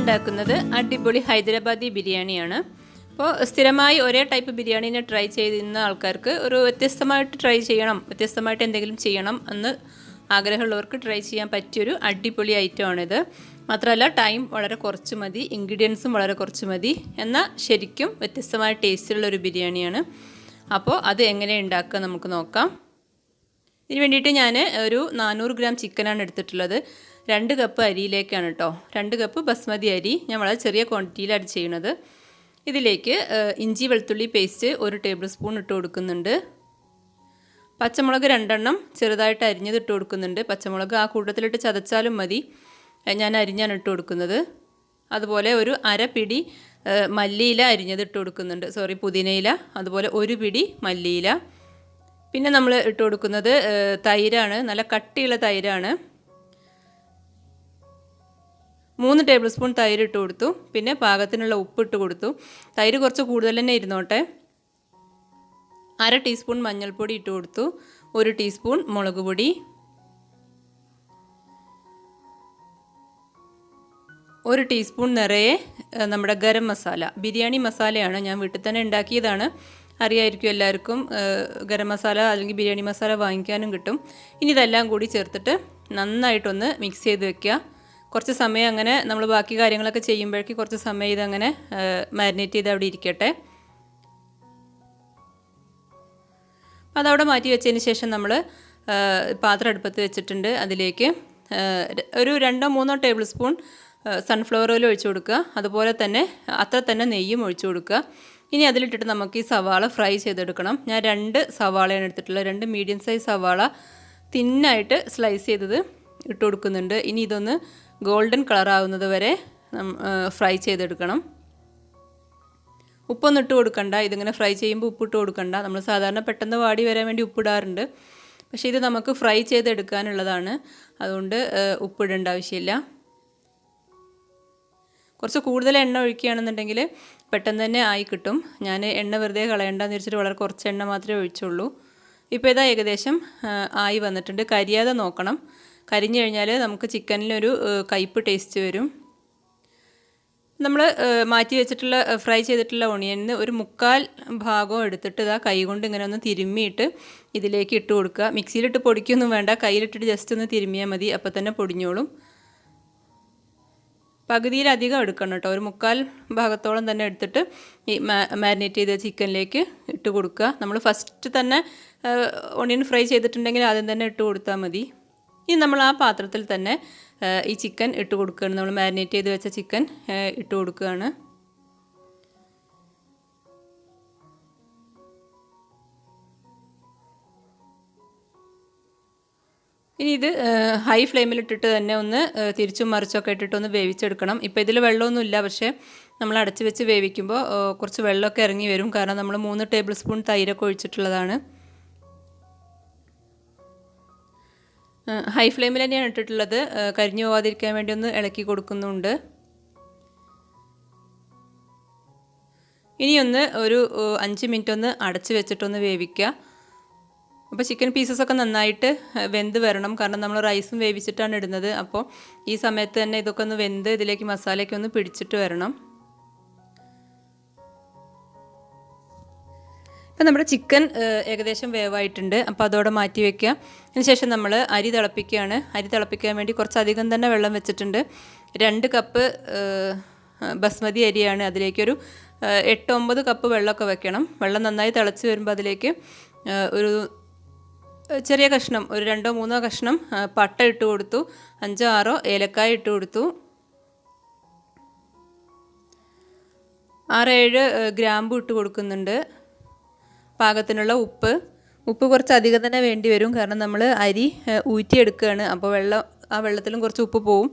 ഉണ്ടാക്കുന്നത് അടിപൊളി ഹൈദരാബാദി ബിരിയാണിയാണ്. അപ്പോൾ സ്ഥിരമായി ഒരേ ടൈപ്പ് ബിരിയാണിനെ ട്രൈ ചെയ്യുന്ന ആൾക്കാർക്ക് ഒരു വ്യത്യസ്തമായിട്ട് ട്രൈ ചെയ്യണം, വ്യത്യസ്തമായിട്ട് എന്തെങ്കിലും ചെയ്യണം എന്ന് ആഗ്രഹമുള്ളവർക്ക് ട്രൈ ചെയ്യാൻ പറ്റിയൊരു അടിപൊളി ഐറ്റമാണിത്. മാത്രമല്ല ടൈം വളരെ കുറച്ച് മതി, ഇൻഗ്രീഡിയൻസും വളരെ കുറച്ച് മതി, എന്നാൽ ശരിക്കും വ്യത്യസ്തമായ ടേസ്റ്റുള്ളൊരു ബിരിയാണിയാണ്. അപ്പോൾ അത് എങ്ങനെ ഉണ്ടാക്കുക നമുക്ക് നോക്കാം. ഇതിന് വേണ്ടിയിട്ട് ഞാൻ ഒരു 400 ഗ്രാം ചിക്കനാണ് എടുത്തിട്ടുള്ളത്. 2 കപ്പ് അരിയിലേക്കാണ് കേട്ടോ, 2 കപ്പ് ബസ്മതി അരി ഞാൻ വളരെ ചെറിയ ക്വാണ്ടിറ്റിയിലാണ് ചെയ്യുന്നത്. ഇതിലേക്ക് ഇഞ്ചി വെളുത്തുള്ളി പേസ്റ്റ് 1 ടേബിൾ സ്പൂൺ ഇട്ട് കൊടുക്കുന്നുണ്ട്. പച്ചമുളക് 2 എണ്ണം ചെറുതായിട്ട് അരിഞ്ഞത് ഇട്ട് കൊടുക്കുന്നുണ്ട്. പച്ചമുളക് ആ കൂട്ടത്തിലിട്ട് ചതച്ചാലും മതി, ഞാൻ അരിഞ്ഞാണ് ഇട്ട് കൊടുക്കുന്നത്. അതുപോലെ ഒരു അര പിടി മല്ലിയില അരിഞ്ഞത് ഇട്ട് കൊടുക്കുന്നുണ്ട്, പുതിനയില. അതുപോലെ 1 പിടി മല്ലിയില. പിന്നെ നമ്മൾ ഇട്ട് കൊടുക്കുന്നത് തൈരാണ്, നല്ല കട്ടിയുള്ള തൈരാണ്. 3 ടേബിൾ സ്പൂൺ തൈര് ഇട്ട് കൊടുത്തു. പിന്നെ പാകത്തിനുള്ള ഉപ്പ് ഇട്ട് കൊടുത്തു. തൈര് കുറച്ച് കൂടുതൽ തന്നെ ഇരുന്നോട്ടെ. 1/2 ടീസ്പൂൺ മഞ്ഞൾപ്പൊടി ഇട്ട് കൊടുത്തു. 1 ടീസ്പൂൺ മുളക് പൊടി, 1 ടീസ്പൂൺ നിറയെ നമ്മുടെ ഗരം മസാല, ബിരിയാണി മസാലയാണ്, ഞാൻ വീട്ടിൽ തന്നെ ഉണ്ടാക്കിയതാണ്. അറിയായിരിക്കും എല്ലാവർക്കും, ഗരം മസാല അല്ലെങ്കിൽ ബിരിയാണി മസാല വാങ്ങിക്കാനും കിട്ടും. ഇനി ഇതെല്ലാം കൂടി ചേർത്തിട്ട് നന്നായിട്ടൊന്ന് മിക്സ് ചെയ്ത് വെക്കുക. കുറച്ച് സമയം അങ്ങനെ നമ്മൾ ബാക്കി കാര്യങ്ങളൊക്കെ ചെയ്യുമ്പോഴേക്ക് കുറച്ച് സമയം ഇതങ്ങനെ മാരിനേറ്റ് ചെയ്ത് അവിടെ ഇരിക്കട്ടെ. അതവിടെ മാറ്റി വെച്ചതിന് ശേഷം നമ്മൾ പാത്രം അടുപ്പത്ത് വെച്ചിട്ടുണ്ട്. അതിലേക്ക് ഒരു 2-3 ടേബിൾ സ്പൂൺ സൺഫ്ലവർ ഓയിൽ ഒഴിച്ചു കൊടുക്കുക. അതുപോലെ തന്നെ അത്ര തന്നെ നെയ്യും ഒഴിച്ചു കൊടുക്കുക. ഇനി അതിലിട്ടിട്ട് നമുക്ക് ഈ സവാള ഫ്രൈ ചെയ്തെടുക്കണം. ഞാൻ 2 സവാളയാണ് എടുത്തിട്ടുള്ളത്. 2 മീഡിയം സൈസ് സവാള തിന്നായിട്ട് സ്ലൈസ് ചെയ്തത് ഇട്ട് കൊടുക്കുന്നുണ്ട്. ഇനി ഇതൊന്ന് ഗോൾഡൻ കളറാവുന്നത് വരെ ഫ്രൈ ചെയ്തെടുക്കണം. ഉപ്പൊന്നും ഇട്ട് കൊടുക്കണ്ട, ഇതിങ്ങനെ ഫ്രൈ ചെയ്യുമ്പോൾ ഉപ്പിട്ട് കൊടുക്കണ്ട. നമ്മൾ സാധാരണ പെട്ടെന്ന് വാടി വരാൻ വേണ്ടി ഉപ്പിടാറുണ്ട്, പക്ഷേ ഇത് നമുക്ക് ഫ്രൈ ചെയ്തെടുക്കാനുള്ളതാണ്, അതുകൊണ്ട് ഉപ്പിടേണ്ട ആവശ്യമില്ല. കുറച്ച് കൂടുതൽ എണ്ണ ഒഴിക്കുകയാണെന്നുണ്ടെങ്കിൽ പെട്ടെന്ന് തന്നെ ആയി കിട്ടും. ഞാൻ എണ്ണ വെറുതെ കളയണ്ടെന്ന് വെച്ചിട്ട് വളരെ കുറച്ച് എണ്ണ മാത്രമേ ഒഴിച്ചുള്ളൂ. ഇപ്പോൾ ഇതാ ഏകദേശം ആയി വന്നിട്ടുണ്ട്. കരിയാതെ നോക്കണം, കരിഞ്ഞു കഴിഞ്ഞാൽ നമുക്ക് ചിക്കനിലൊരു കയ്പ്പ് ടേസ്റ്റ് വരും. നമ്മൾ മാറ്റി വെച്ചിട്ടുള്ള ഫ്രൈ ചെയ്തിട്ടുള്ള ഓണിയനിന് ഒരു 1/4 ഭാഗം എടുത്തിട്ട് ഇതാ കൈ കൊണ്ട് ഇങ്ങനെ ഒന്ന് തിരുമ്മിയിട്ട് ഇതിലേക്ക് ഇട്ട് കൊടുക്കുക. മിക്സിയിലിട്ട് പൊടിക്കൊന്നും വേണ്ട, കയ്യിലിട്ടിട്ട് ജസ്റ്റ് ഒന്ന് തിരുമ്മിയാൽ മതി, അപ്പോൾ തന്നെ പൊടിഞ്ഞോളും. പകുതിയിലധികം എടുക്കണം കേട്ടോ, ഒരു 1/4 ഭാഗത്തോളം തന്നെ എടുത്തിട്ട് ഈ മാരിനേറ്റ് ചെയ്ത ചിക്കനിലേക്ക് ഇട്ട് കൊടുക്കുക. നമ്മൾ ഫസ്റ്റ് തന്നെ ഓണിയൻ ഫ്രൈ ചെയ്തിട്ടുണ്ടെങ്കിൽ ആദ്യം തന്നെ ഇട്ട് കൊടുത്താൽ മതി. ഇനി നമ്മൾ ആ പാത്രത്തിൽ തന്നെ ഈ ചിക്കൻ ഇട്ട് കൊടുക്കുകയാണ്. നമ്മൾ മാരിനേറ്റ് ചെയ്ത് വെച്ച ചിക്കൻ ഇട്ട് കൊടുക്കുകയാണ്. ഇനി ഇത് ഹൈ ഫ്ലെയിമിലിട്ടിട്ട് തന്നെ ഒന്ന് തിരിച്ചും മറിച്ചൊക്കെ ഇട്ടിട്ട് ഒന്ന് വേവിച്ചെടുക്കണം. ഇപ്പോൾ ഇതിൽ വെള്ളമൊന്നുമില്ല, പക്ഷേ നമ്മൾ അടച്ച് വെച്ച് വേവിക്കുമ്പോൾ കുറച്ച് വെള്ളമൊക്കെ ഇറങ്ങി വരും, കാരണം നമ്മൾ 3 ടേബിൾ സ്പൂൺ തൈരൊക്കെ ഒഴിച്ചിട്ടുള്ളതാണ്. ഹൈ ഫ്ലെയിമിൽ തന്നെയാണ് ഇട്ടിട്ടുള്ളത്, കരിഞ്ഞു പോകാതിരിക്കാൻ വേണ്ടി ഒന്ന് ഇളക്കി കൊടുക്കുന്നുണ്ട്. ഇനിയൊന്ന് ഒരു 5 മിനിറ്റ് ഒന്ന് അടച്ച് വെച്ചിട്ടൊന്ന് വേവിക്കുക. അപ്പോൾ ചിക്കൻ പീസസൊക്കെ നന്നായിട്ട് വെന്ത് വരണം, കാരണം നമ്മൾ റൈസും വേവിച്ചിട്ടാണ് ഇടുന്നത്. അപ്പോൾ ഈ സമയത്ത് തന്നെ ഇതൊക്കെ ഒന്ന് വെന്ത് ഇതിലേക്ക് മസാലയൊക്കെ ഒന്ന് പിടിച്ചിട്ട് വരണം. ഇപ്പം നമ്മുടെ ചിക്കൻ ഏകദേശം വേവായിട്ടുണ്ട്, അപ്പോൾ അതോടെ മാറ്റി വയ്ക്കുക. അതിനുശേഷം നമ്മൾ അരി തിളപ്പിക്കുകയാണ്. അരി തിളപ്പിക്കാൻ വേണ്ടി കുറച്ചധികം തന്നെ വെള്ളം വെച്ചിട്ടുണ്ട്. 2 കപ്പ് ബസ്മതി അരിയാണ്, അതിലേക്കൊരു 8-9 കപ്പ് വെള്ളമൊക്കെ വെക്കണം. വെള്ളം നന്നായി തിളച്ച് വരുമ്പോൾ അതിലേക്ക് ഒരു ചെറിയ കഷ്ണം, ഒരു 2-3 കഷ്ണം പട്ട ഇട്ട് കൊടുത്തു. 5-6 ഏലക്കായ ഇട്ട് കൊടുത്തു. 6-7 ഗ്രാമ്പു ഇട്ട് കൊടുക്കുന്നുണ്ട്. പാകത്തിനുള്ള ഉപ്പ് കുറച്ച് അധികം തന്നെ വേണ്ടി വരും, കാരണം നമ്മൾ അരി ഊറ്റിയെടുക്കുകയാണ്. അപ്പോൾ ആ വെള്ളത്തിലും കുറച്ച് ഉപ്പ് പോവും,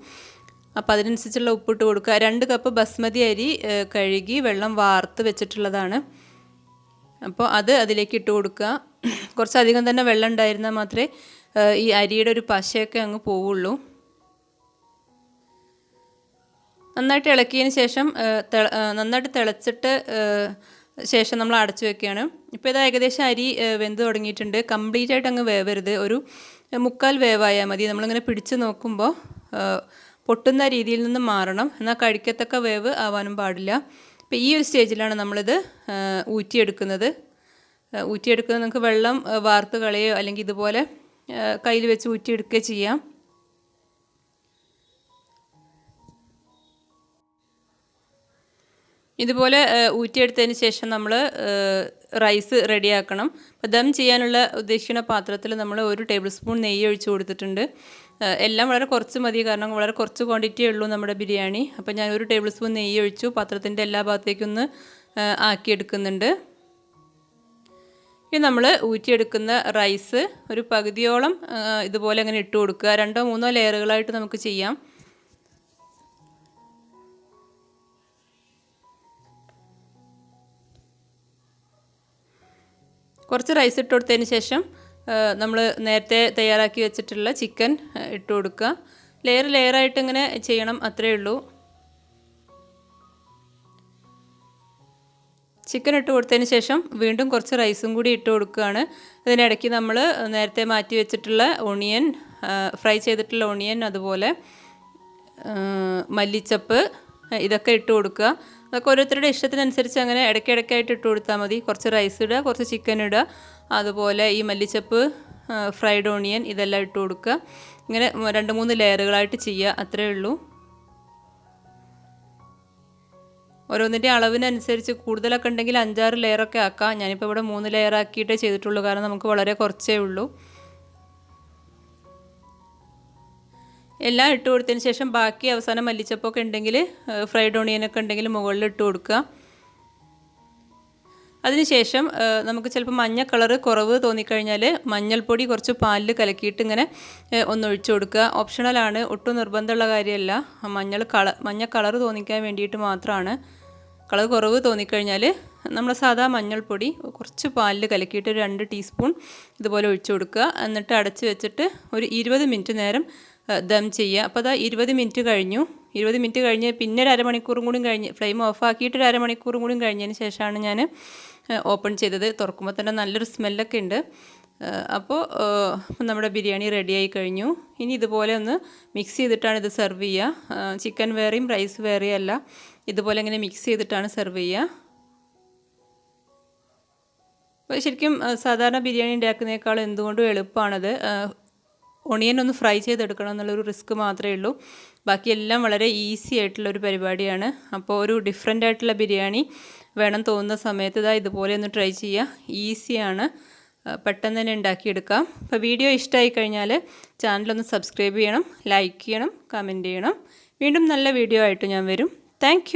അപ്പോൾ അതിനനുസരിച്ചുള്ള ഉപ്പിട്ട് കൊടുക്കുക. 2 കപ്പ് ബസ്മതി അരി കഴുകി വെള്ളം വാർത്ത് വെച്ചിട്ടുള്ളതാണ്, അപ്പോൾ അത് അതിലേക്ക് ഇട്ട് കൊടുക്കുക. കുറച്ചധികം തന്നെ വെള്ളം ഉണ്ടായിരുന്നാൽ മാത്രമേ ഈ അരിയുടെ ഒരു പശയൊക്കെ അങ്ങ് പോവുള്ളൂ. നന്നായിട്ട് ഇളക്കിയതിന് ശേഷം നന്നായിട്ട് തിളച്ചിട്ട് ശേഷം നമ്മൾ അടച്ചു വെക്കുകയാണ്. ഇപ്പോൾ ഇത് ഏകദേശം അരി വെന്ത് തുടങ്ങിയിട്ടുണ്ട്. കംപ്ലീറ്റ് ആയിട്ട് അങ്ങ് വേവരുത്, ഒരു 1/4 വേവായാൽ മതി. നമ്മളിങ്ങനെ പിടിച്ച് നോക്കുമ്പോൾ പൊട്ടുന്ന രീതിയിൽ നിന്ന് മാറണം. എന്നാൽ കഴിക്കത്തക്ക വേവ് ആവാനും പാടില്ല. അപ്പോൾ ഈ ഒരു സ്റ്റേജിലാണ് നമ്മളിത് ഊറ്റിയെടുക്കുന്നത്. നമുക്ക് വെള്ളം വാർത്ത് കളയോ അല്ലെങ്കിൽ ഇതുപോലെ കയ്യിൽ വെച്ച് ഊറ്റിയെടുക്കുകയോ ചെയ്യാം. ഇതുപോലെ ഊറ്റിയെടുത്തതിന് ശേഷം നമ്മൾ റൈസ് റെഡിയാക്കണം. അപ്പോൾ ദം ചെയ്യാനുള്ള ഉദ്ദേശിക്കുന്ന പാത്രത്തിൽ നമ്മൾ 1 ടേബിൾ സ്പൂൺ നെയ്യ് ഒഴിച്ച് കൊടുത്തിട്ടുണ്ട്. എല്ലാം വളരെ കുറച്ച് മതി, കാരണം വളരെ കുറച്ച് ക്വാണ്ടിറ്റിയേ ഉള്ളൂ നമ്മുടെ ബിരിയാണി. അപ്പോൾ ഞാൻ 1 ടേബിൾ സ്പൂൺ നെയ്യ് ഒഴിച്ചു, പാത്രത്തിൻ്റെ എല്ലാ ഭാഗത്തേക്കൊന്ന് ആക്കിയെടുക്കുന്നുണ്ട്. ഇനി നമ്മൾ ഊറ്റിയെടുക്കുന്ന റൈസ് ഒരു പകുതിയോളം ഇതുപോലെ അങ്ങനെ ഇട്ട് കൊടുക്കുക. 2 3 ലെയറുകളായിട്ട് നമുക്ക് ചെയ്യാം. കുറച്ച് റൈസ് ഇട്ട് കൊടുത്തതിന് ശേഷം നമ്മൾ നേരത്തെ തയ്യാറാക്കി വെച്ചിട്ടുള്ള ചിക്കൻ ഇട്ട് കൊടുക്കുക. ലെയറായിട്ട് ഇങ്ങനെ ചെയ്യണം, അത്രയേ ഉള്ളൂ. ചിക്കൻ ഇട്ട് കൊടുത്തതിന് ശേഷം വീണ്ടും കുറച്ച് റൈസും കൂടി ഇട്ട് കൊടുക്കുകയാണ്. അതിനിടയ്ക്ക് നമ്മൾ നേരത്തെ മാറ്റി വെച്ചിട്ടുള്ള ഓണിയൻ, ഫ്രൈ ചെയ്തിട്ടുള്ള ഓണിയൻ, അതുപോലെ മല്ലിച്ചപ്പ് ഇതൊക്കെ ഇട്ട് കൊടുക്കുക. അതൊക്കെ ഓരോരുത്തരുടെ ഇഷ്ടത്തിനനുസരിച്ച് അങ്ങനെ ഇടയ്ക്കിടയ്ക്കായിട്ട് ഇട്ട് കൊടുത്താൽ മതി. കുറച്ച് റൈസ് ഇടുക, കുറച്ച് ചിക്കൻ ഇടുക, അതുപോലെ ഈ മല്ലിച്ചപ്പ്, ഫ്രൈഡ് ഓണിയൻ ഇതെല്ലാം ഇട്ട് കൊടുക്കുക. ഇങ്ങനെ 2 3 ലെയറുകളായിട്ട് ചെയ്യുക, അത്രയേ ഉള്ളൂ. ഓരോന്നിൻ്റെ അളവിനനുസരിച്ച് കൂടുതലൊക്കെ ഉണ്ടെങ്കിൽ 5 6 ലെയറൊക്കെ ആക്കാം. ഞാനിപ്പോൾ ഇവിടെ 3 ലെയർ ആക്കിയിട്ടേ ചെയ്തിട്ടുള്ളൂ, കാരണം നമുക്ക് വളരെ കുറച്ചേ ഉള്ളൂ. എല്ലാം ഇട്ട് കൊടുത്തതിന് ശേഷം ബാക്കി അവസാനം മല്ലിച്ചപ്പൊക്കെ ഉണ്ടെങ്കിൽ, ഫ്രൈഡ് ഓണിയനൊക്കെ ഉണ്ടെങ്കിൽ മുകളിൽ ഇട്ട് കൊടുക്കുക. അതിനുശേഷം നമുക്ക് ചിലപ്പോൾ മഞ്ഞ കളറ് കുറവ് തോന്നിക്കഴിഞ്ഞാൽ മഞ്ഞൾപ്പൊടി കുറച്ച് പാലിൽ കലക്കിയിട്ട് ഇങ്ങനെ ഒന്നൊഴിച്ച് കൊടുക്കുക. ഓപ്ഷണലാണ്, ഒട്ടും നിർബന്ധമുള്ള കാര്യമല്ല. മഞ്ഞ കളറ് തോന്നിക്കാൻ വേണ്ടിയിട്ട് മാത്രമാണ്. കളർ കുറവ് തോന്നിക്കഴിഞ്ഞാൽ നമ്മൾ സാധാ മഞ്ഞൾപ്പൊടി കുറച്ച് പാലിൽ കലക്കിയിട്ട് ഒരു 2 ടീസ്പൂൺ ഇതുപോലെ ഒഴിച്ച് കൊടുക്കുക. എന്നിട്ട് അടച്ച് വെച്ചിട്ട് ഒരു 20 മിനിറ്റ് നേരം ദം ചെയ്യുക. അപ്പോൾ അതാ 20 മിനിറ്റ് കഴിഞ്ഞു. 20 മിനിറ്റ് കഴിഞ്ഞ് പിന്നെ ഒരു അരമണിക്കൂറും കൂടി കഴിഞ്ഞ്, ഫ്ലെയിം ഓഫ് ആക്കിയിട്ട് ഒരു അരമണിക്കൂറും കൂടി കഴിഞ്ഞതിന് ശേഷമാണ് ഞാൻ ഓപ്പൺ ചെയ്തത്. തുറക്കുമ്പോൾ തന്നെ നല്ലൊരു സ്മെല്ലൊക്കെ ഉണ്ട്. അപ്പോൾ നമ്മുടെ ബിരിയാണി റെഡിയായി കഴിഞ്ഞു. ഇനി ഇതുപോലെ ഒന്ന് മിക്സ് ചെയ്തിട്ടാണ് ഇത് സെർവ് ചെയ്യുക. ചിക്കൻ വേറെയും റൈസ് വേറെയും അല്ല, ഇതുപോലെ ഇങ്ങനെ മിക്സ് ചെയ്തിട്ടാണ് സെർവ് ചെയ്യുക. അപ്പോൾ ശരിക്കും സാധാരണ ബിരിയാണി ഉണ്ടാക്കുന്നതിനേക്കാൾ എന്തുകൊണ്ടും എളുപ്പമാണത്. ഒണിയൻ ഒന്ന് ഫ്രൈ ചെയ്തെടുക്കണം എന്നുള്ളൊരു റിസ്ക് മാത്രമേ ഉള്ളൂ. ബാക്കിയെല്ലാം വളരെ ഈസി ആയിട്ടുള്ളൊരു പരിപാടിയാണ്. അപ്പോൾ ഒരു ഡിഫറെൻ്റ് ആയിട്ടുള്ള ബിരിയാണി വേണം തോന്നുന്ന സമയത്ത് ഇതുപോലെ ഒന്ന് ട്രൈ ചെയ്യുക. ഈസിയാണ്, പെട്ടെന്ന് തന്നെ ഉണ്ടാക്കിയെടുക്കാം. അപ്പോൾ വീഡിയോ ഇഷ്ടമായി കഴിഞ്ഞാൽ ചാനലൊന്ന് സബ്സ്ക്രൈബ് ചെയ്യണം, ലൈക്ക് ചെയ്യണം, കമൻറ്റ് ചെയ്യണം. വീണ്ടും നല്ല വീഡിയോ ആയിട്ട് ഞാൻ വരും. താങ്ക്